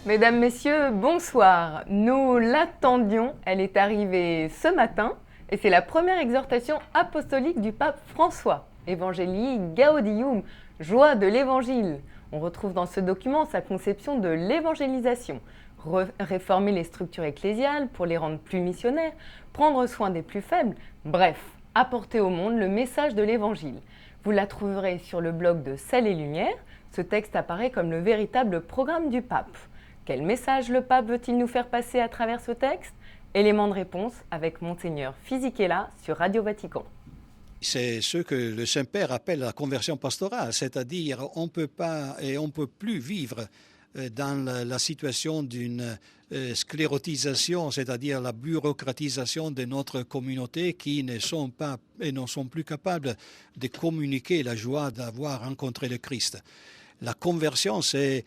Mesdames, Messieurs, bonsoir. Nous l'attendions, elle est arrivée ce matin et c'est la première exhortation apostolique du pape François. Evangelii Gaudium, joie de l'évangile. On retrouve dans ce document sa conception de l'évangélisation. Réformer les structures ecclésiales pour les rendre plus missionnaires, prendre soin des plus faibles, bref, apporter au monde le message de l'évangile. Vous la trouverez sur le blog de Sel et Lumière. Ce texte apparaît comme le véritable programme du pape. Quel message le pape veut-il nous faire passer à travers ce texte? Élément de réponse avec Monseigneur Fisichella sur Radio Vatican. C'est ce que le Saint-Père appelle la conversion pastorale, c'est-à-dire on peut pas et on peut plus vivre dans la situation d'une sclérotisation, c'est-à-dire la bureaucratisation de notre communauté qui ne sont pas et ne sont plus capables de communiquer la joie d'avoir rencontré le Christ. La conversion, c'est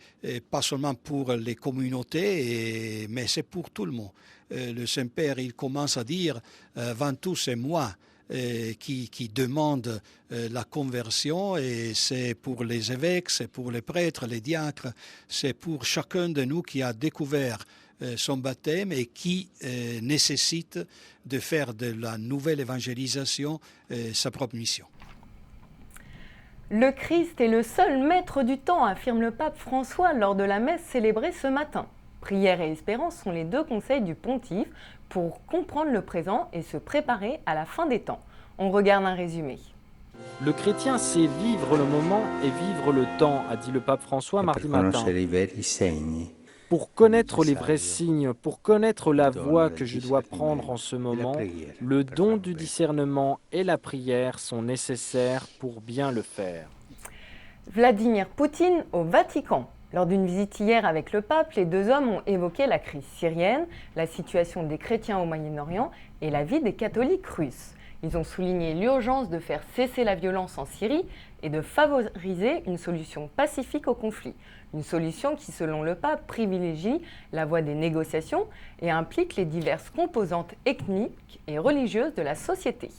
pas seulement pour les communautés, mais c'est pour tout le monde. Le Saint-Père, il commence à dire, avant tout, c'est moi qui demande la conversion, et c'est pour les évêques, c'est pour les prêtres, les diacres, c'est pour chacun de nous qui a découvert son baptême et qui nécessite de faire de la nouvelle évangélisation sa propre mission. Le Christ est le seul maître du temps, affirme le pape François lors de la messe célébrée ce matin. Prière et espérance sont les deux conseils du pontife pour comprendre le présent et se préparer à la fin des temps. On regarde un résumé. Le chrétien sait vivre le moment et vivre le temps, a dit le pape François mardi matin. Pour connaître les vrais signes, pour connaître la voie que je dois prendre en ce moment, le don du discernement et la prière sont nécessaires pour bien le faire. Vladimir Poutine au Vatican. Lors d'une visite hier avec le pape, les deux hommes ont évoqué la crise syrienne, la situation des chrétiens au Moyen-Orient et la vie des catholiques russes. Ils ont souligné l'urgence de faire cesser la violence en Syrie et de favoriser une solution pacifique au conflit. Une solution qui, selon le pape, privilégie la voie des négociations et implique les diverses composantes ethniques et religieuses de la société.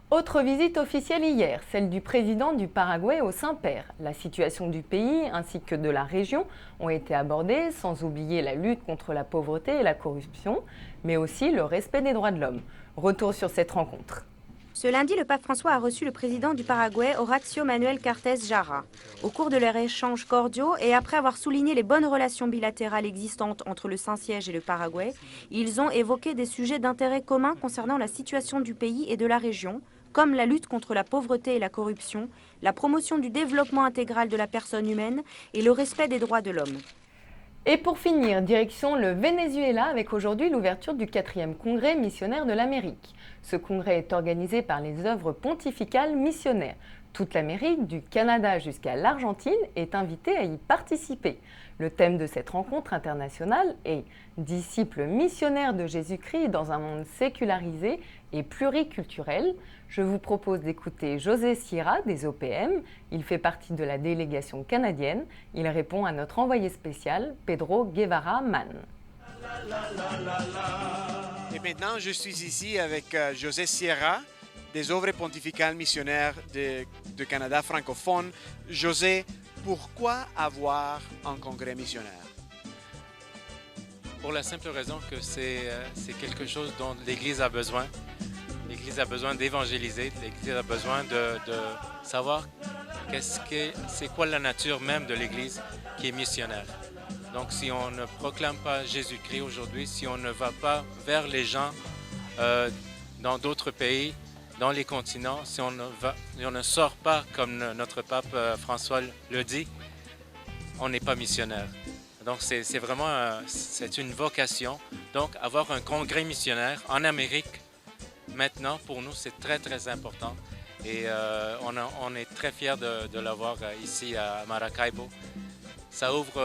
Autre visite officielle hier, celle du président du Paraguay au Saint-Père. La situation du pays ainsi que de la région ont été abordées, sans oublier la lutte contre la pauvreté et la corruption, mais aussi le respect des droits de l'homme. Retour sur cette rencontre. Ce lundi, le pape François a reçu le président du Paraguay, Horacio Manuel Cartes Jara. Au cours de leurs échanges cordiaux et après avoir souligné les bonnes relations bilatérales existantes entre le Saint-Siège et le Paraguay, ils ont évoqué des sujets d'intérêt commun concernant la situation du pays et de la région, comme la lutte contre la pauvreté et la corruption, la promotion du développement intégral de la personne humaine et le respect des droits de l'homme. Et pour finir, direction le Venezuela avec aujourd'hui l'ouverture du 4e congrès missionnaire de l'Amérique. Ce congrès est organisé par les œuvres pontificales missionnaires. Toute l'Amérique, du Canada jusqu'à l'Argentine, est invitée à y participer. Le thème de cette rencontre internationale est « Disciples missionnaires de Jésus-Christ dans un monde sécularisé et pluriculturel ». Je vous propose d'écouter José Sierra des OPM. Il fait partie de la délégation canadienne. Il répond à notre envoyé spécial, Pedro Guevara Mann. Et maintenant, je suis ici avec José Sierra, des œuvres pontificales missionnaires de Canada francophone. José, pourquoi avoir un congrès missionnaire? Pour la simple raison que c'est quelque chose dont l'Église a besoin. L'Église a besoin d'évangéliser, l'Église a besoin de savoir c'est quoi la nature même de l'Église qui est missionnaire. Donc si on ne proclame pas Jésus-Christ aujourd'hui, si on ne va pas vers les gens dans d'autres pays, dans les continents, si on ne sort pas comme notre pape François le dit, on n'est pas missionnaire. Donc c'est vraiment c'est une vocation. Donc avoir un congrès missionnaire en Amérique, maintenant pour nous c'est très très important. Et on est très fiers de l'avoir ici à Maracaibo. Ça ouvre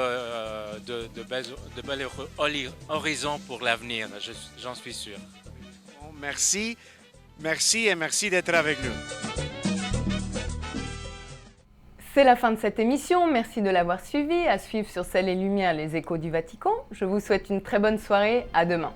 de belles horizons pour l'avenir, j'en suis sûr. Bon, merci et merci d'être avec nous. C'est la fin de cette émission, merci de l'avoir suivi. À suivre sur Sel et Lumière les échos du Vatican. Je vous souhaite une très bonne soirée, à demain.